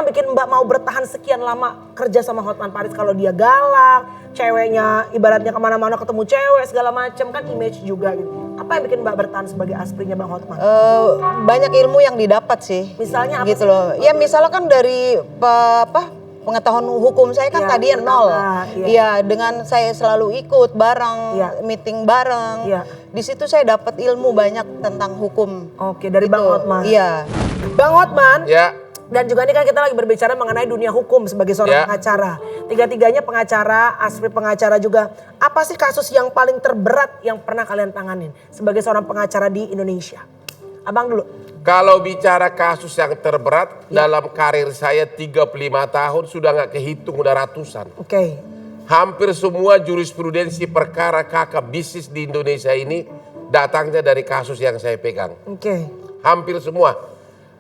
yang bikin Mbak mau bertahan sekian lama kerja sama Hotman Paris? Kalau dia galak, ceweknya ibaratnya kemana-mana ketemu cewek segala macam kan image juga gitu. Apa yang bikin Mbak bertahan sebagai asprinya Bang Hotman? Banyak ilmu yang didapat sih. Misalnya apa gitu sih? loh. Ya misalnya kan dari pengetahuan hukum saya kan Ya, tadi nol. iya. Iya, dengan saya selalu ikut bareng, Iya. meeting bareng. Iya. Di situ saya dapat ilmu banyak tentang hukum. Oke, dari Bang Hotman. Iya. Bang Hotman. Ya. Dan juga ini kan kita lagi berbicara mengenai dunia hukum sebagai seorang pengacara. Tiga-tiganya pengacara, aspri pengacara juga. Apa sih kasus yang paling terberat yang pernah kalian tanganin sebagai seorang pengacara di Indonesia? Abang dulu. Kalau bicara kasus yang terberat dalam karir saya 35 tahun sudah nggak kehitung, udah ratusan. Oke. Hampir semua jurisprudensi perkara kakak bisnis di Indonesia ini datangnya dari kasus yang saya pegang. Oke. Hampir semua.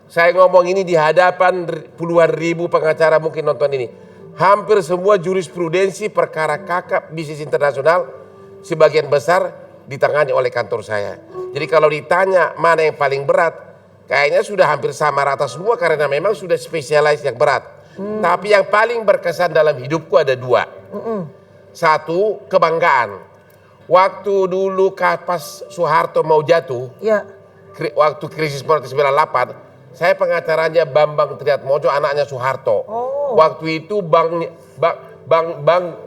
Saya ngomong ini di hadapan puluhan ribu pengacara mungkin nonton ini. Hampir semua jurisprudensi perkara kakak bisnis internasional sebagian besar ditangani oleh kantor saya. Jadi kalau ditanya mana yang paling berat, kayaknya sudah hampir sama rata semua karena memang sudah spesialis yang berat. Tapi yang paling berkesan dalam hidupku ada dua. Satu, kebanggaan. Waktu dulu pas Soeharto mau jatuh, Ya. waktu krisis politik 98, saya pengacaranya Bambang Triatmojo, anaknya Soeharto. Waktu itu bank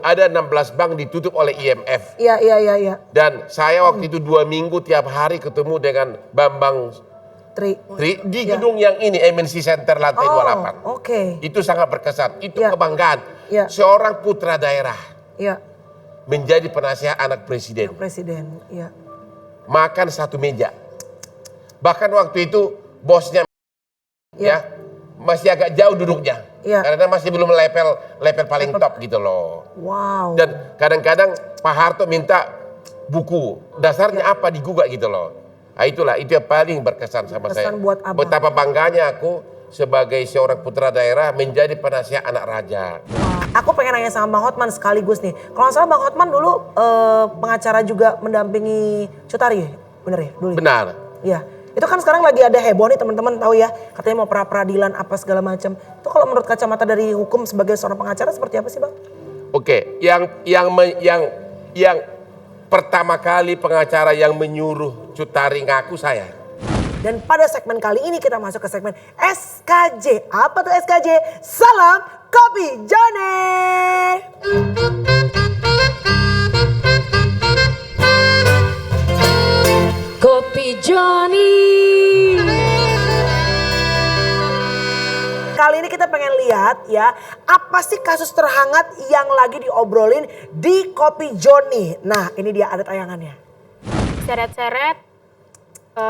ada 16 bank ditutup oleh IMF. Iya. Dan saya waktu itu 2 minggu tiap hari ketemu dengan Bambang Tri di gedung yang ini, MNC Center lantai 28. Oke. Itu sangat berkesan. Itu Ya. kebanggaan. Ya. Seorang putra daerah Iya. menjadi penasihat anak presiden. Presiden. Iya. Makan satu meja. Bahkan waktu itu bosnya masih agak jauh duduknya. Karena masih belum level paling top gitu loh. Wow. Dan kadang-kadang Pak Harto minta buku. Dasarnya apa digugat gitu loh. Nah itulah, itu yang paling berkesan sama saya. Buat abang. Betapa bangganya aku sebagai seorang putra daerah menjadi penasihat anak raja. Aku pengen nanya sama Bang Hotman sekaligus nih. Kalau nggak salah Bang Hotman dulu pengacara juga mendampingi Cut Tari ya? Bener ya? Dulu ya? Benar. Iya. Itu kan sekarang lagi ada heboh nih teman-teman tahu ya. Katanya mau pra-peradilan apa segala macam. Itu kalau menurut kacamata dari hukum sebagai seorang pengacara seperti apa sih Bang? Oke, yang pertama kali pengacara yang menyuruh Cut Tari ngaku saya. Dan pada segmen kali ini kita masuk ke segmen SKJ. Apa tuh SKJ? Salam Kopi Jone. Kopi Joni. Kali ini kita pengen lihat ya, apa sih kasus terhangat yang lagi diobrolin di Kopi Joni. Nah, ini dia ada tayangannya. Seret-seret,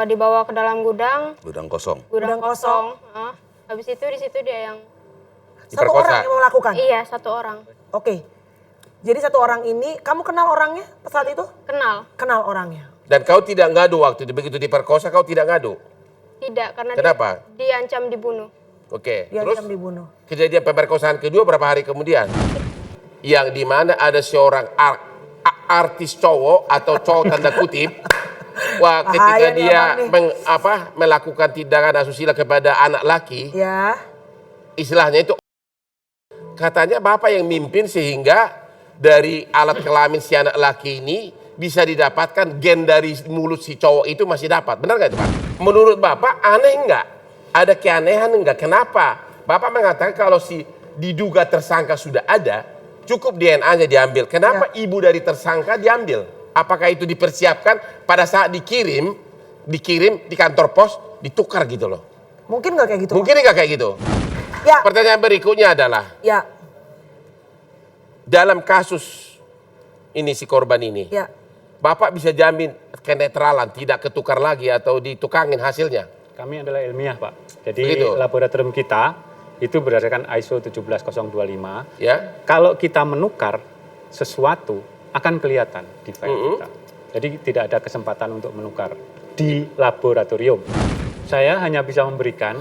dibawa ke dalam gudang. Gudang kosong. Gudang kosong. Habis itu di situ dia yang Satu orang yang melakukan? Iya, satu orang. Oke. Jadi satu orang ini, kamu kenal orangnya saat itu? Kenal. Kenal orangnya. Dan kau tidak ngadu waktu itu, begitu diperkosa kau tidak ngadu? Tidak, karena Kenapa? diancam dibunuh. Oke, Dia terus ancam dibunuh. kejadian pemerkosaan kedua berapa hari kemudian? Yang dimana ada seorang artis cowok atau cowok tanda kutip. Wah, ketika nih dia abang melakukan tindakan asusila kepada anak laki, Ya. istilahnya itu katanya bapak yang mimpin sehingga dari alat kelamin si anak laki ini bisa didapatkan gen dari mulut si cowok itu masih dapat. Benar nggak itu Pak? Menurut bapak aneh nggak? Ada keanehan nggak? Kenapa? Bapak mengatakan kalau si diduga tersangka sudah ada, cukup DNA-nya diambil. Kenapa ibu dari tersangka diambil? Apakah itu dipersiapkan pada saat dikirim di kantor pos, ditukar gitu loh? Mungkin nggak kayak gitu? Mungkin nggak kayak gitu? Ya. Pertanyaan berikutnya adalah, Ya. dalam kasus ini si korban ini, Ya. Bapak bisa jamin kenetralan, tidak ketukar lagi atau ditukangin hasilnya? Kami adalah ilmiah Pak. Jadi Begitu. laboratorium kita itu berdasarkan ISO 17025. Ya. Kalau kita menukar sesuatu akan kelihatan di file kita. Jadi tidak ada kesempatan untuk menukar di laboratorium. Saya hanya bisa memberikan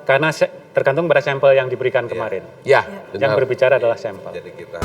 karena tergantung pada sampel yang diberikan kemarin. Ya, Yang benar. berbicara adalah sampel. Jadi kita